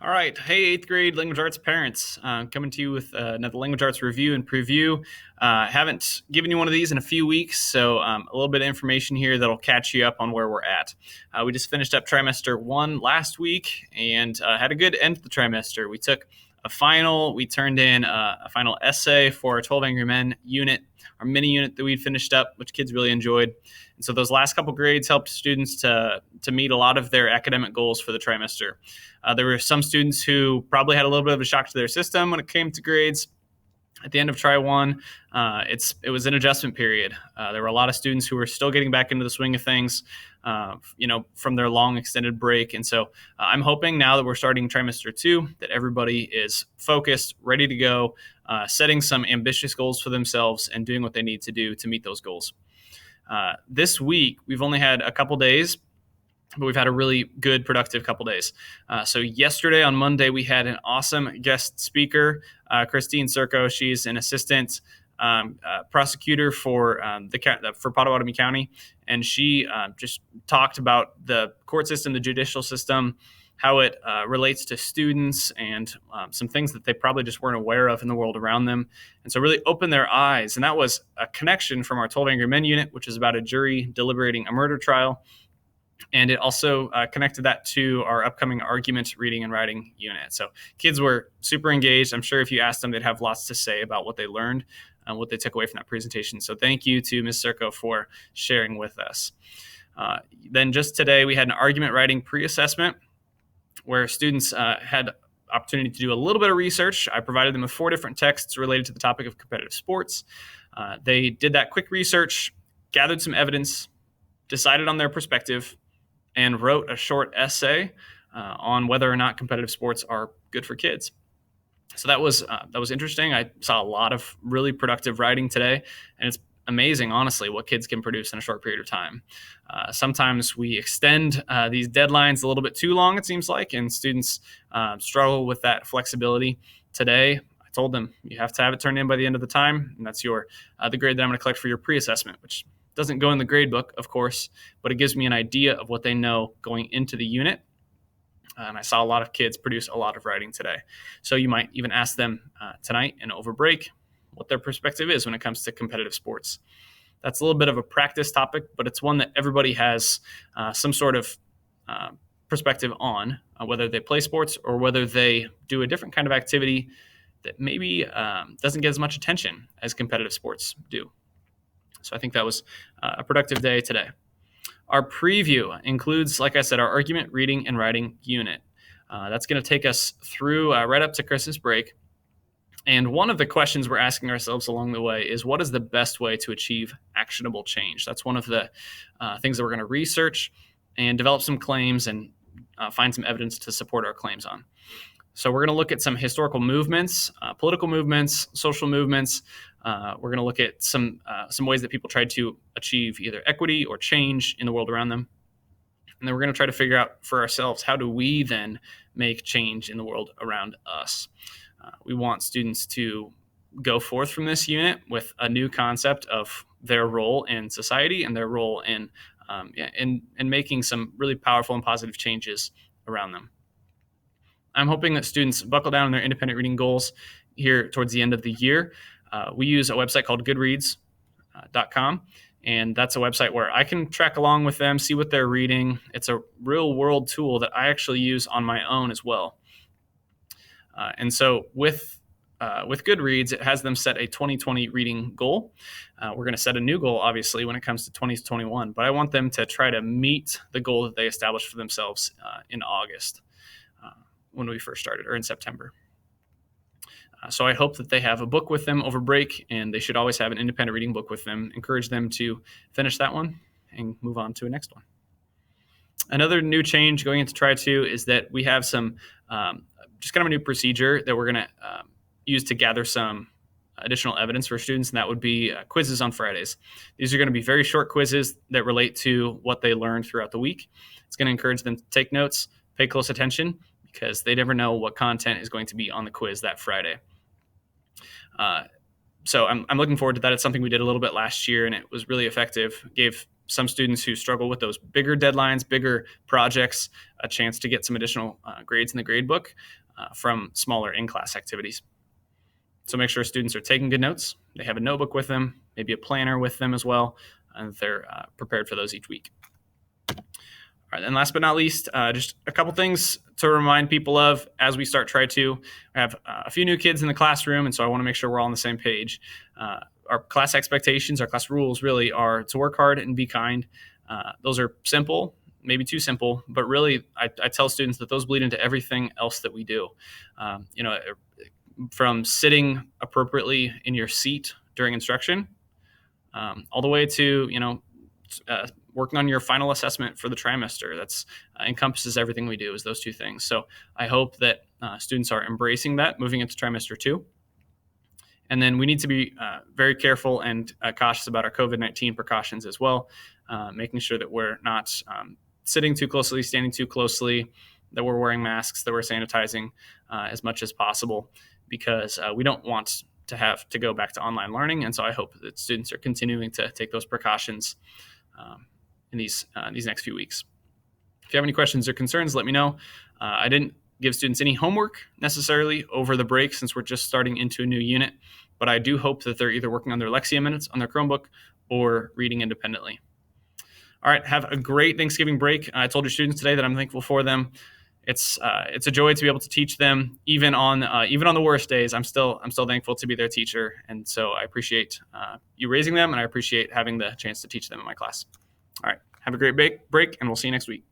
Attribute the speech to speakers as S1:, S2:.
S1: All right. Hey, eighth grade language arts parents. Coming to you with another language arts review and preview. Haven't given you one of these in a few weeks, so a little bit of information here that'll catch you up on where we're at. We just finished up trimester one last week and had a good end to the trimester. We took a final, we turned in a final essay for our 12 Angry Men unit, our mini unit that we'd finished up, which kids really enjoyed. And so those last couple grades helped students to meet a lot of their academic goals for the trimester. There were some students who probably had a little bit of a shock to their system when it came to grades. At the end of Tri 1, it was an adjustment period. There were a lot of students who were still getting back into the swing of things, from their long extended break. And so I'm hoping now that we're starting trimester 2 that everybody is focused, ready to go, setting some ambitious goals for themselves and doing what they need to do to meet those goals. This week, we've only had a couple days, but we've had a really good, productive couple days. So yesterday on Monday, we had an awesome guest speaker, Christine Serco. She's an assistant prosecutor for Pottawatomie County, and she just talked about the court system, the judicial system, how it relates to students, and some things that they probably just weren't aware of in the world around them. And so really opened their eyes. And that was a connection from our 12 Angry Men unit, which is about a jury deliberating a murder trial. And it also connected that to our upcoming argument reading and writing unit. So kids were super engaged. I'm sure if you asked them, they'd have lots to say about what they learned and what they took away from that presentation. So thank you to Ms. Serco for sharing with us. Then just today, we had an argument writing pre-assessment where students had opportunity to do a little bit of research. I provided them with 4 different texts related to the topic of competitive sports. They did that quick research, gathered some evidence, decided on their perspective, and wrote a short essay on whether or not competitive sports are good for kids. So that was interesting. I saw a lot of really productive writing today, and it's amazing, honestly, what kids can produce in a short period of time. Sometimes we extend these deadlines a little bit too long, it seems like, and students struggle with that flexibility. Today, I told them you have to have it turned in by the end of the time, and that's the grade that I'm going to collect for your pre-assessment, which doesn't go in the grade book, of course, but it gives me an idea of what they know going into the unit. And I saw a lot of kids produce a lot of writing today. So you might even ask them tonight and over break what their perspective is when it comes to competitive sports. That's a little bit of a practice topic, but it's one that everybody has some sort of perspective on, whether they play sports or whether they do a different kind of activity that maybe doesn't get as much attention as competitive sports do. So I think that was a productive day today. Our preview includes, like I said, our argument, reading, and writing unit. That's going to take us through right up to Christmas break. And one of the questions we're asking ourselves along the way is, what is the best way to achieve actionable change? That's one of the things that we're going to research and develop some claims and find some evidence to support our claims on. So we're going to look at some historical movements, political movements, social movements. We're going to look at some ways that people tried to achieve either equity or change in the world around them. And then we're going to try to figure out for ourselves, how do we then make change in the world around us? We want students to go forth from this unit with a new concept of their role in society and their role in making some really powerful and positive changes around them. I'm hoping that students buckle down on their independent reading goals here towards the end of the year. We use a website called goodreads.com, and that's a website where I can track along with them, see what they're reading. It's a real world tool that I actually use on my own as well. And so with Goodreads, it has them set a 2020 reading goal. We're going to set a new goal, obviously, when it comes to 2021, but I want them to try to meet the goal that they established for themselves in August. When we first started, or in September. So I hope that they have a book with them over break, and they should always have an independent reading book with them. Encourage them to finish that one and move on to a next one. Another new change going into Tri 2 is that we have some just kind of a new procedure that we're going to use to gather some additional evidence for students, and that would be quizzes on Fridays. These are going to be very short quizzes that relate to what they learned throughout the week. It's going to encourage them to take notes, pay close attention, because they never know what content is going to be on the quiz that Friday. So I'm looking forward to that. It's something we did a little bit last year, and it was really effective. Gave some students who struggle with those bigger deadlines, bigger projects, a chance to get some additional grades in the grade book from smaller in-class activities. So make sure students are taking good notes. They have a notebook with them, maybe a planner with them as well, and they're prepared for those each week. All right, and last but not least, just a couple things to remind people of as we start Try To. I have a few new kids in the classroom, and so I want to make sure we're all on the same page. Our class expectations, our class rules really are to work hard and be kind. Those are simple, maybe too simple, but really I tell students that those bleed into everything else that we do. From sitting appropriately in your seat during instruction, all the way to, working on your final assessment for the trimester. That's encompasses everything we do is those two things. So I hope that students are embracing that moving into trimester 2. And then we need to be very careful and cautious about our COVID-19 precautions as well, making sure that we're not sitting too closely, standing too closely, that we're wearing masks, that we're sanitizing as much as possible, because we don't want to have to go back to online learning. And so I hope that students are continuing to take those precautions in these next few weeks. If you have any questions or concerns, let me know. I didn't give students any homework necessarily over the break since we're just starting into a new unit, but I do hope that they're either working on their Lexia minutes on their Chromebook or reading independently. All right, have a great Thanksgiving break. I told your students today that I'm thankful for them. It's a joy to be able to teach them, even on the worst days. I'm still thankful to be their teacher, and so I appreciate you raising them, and I appreciate having the chance to teach them in my class. All right, have a great break, and we'll see you next week.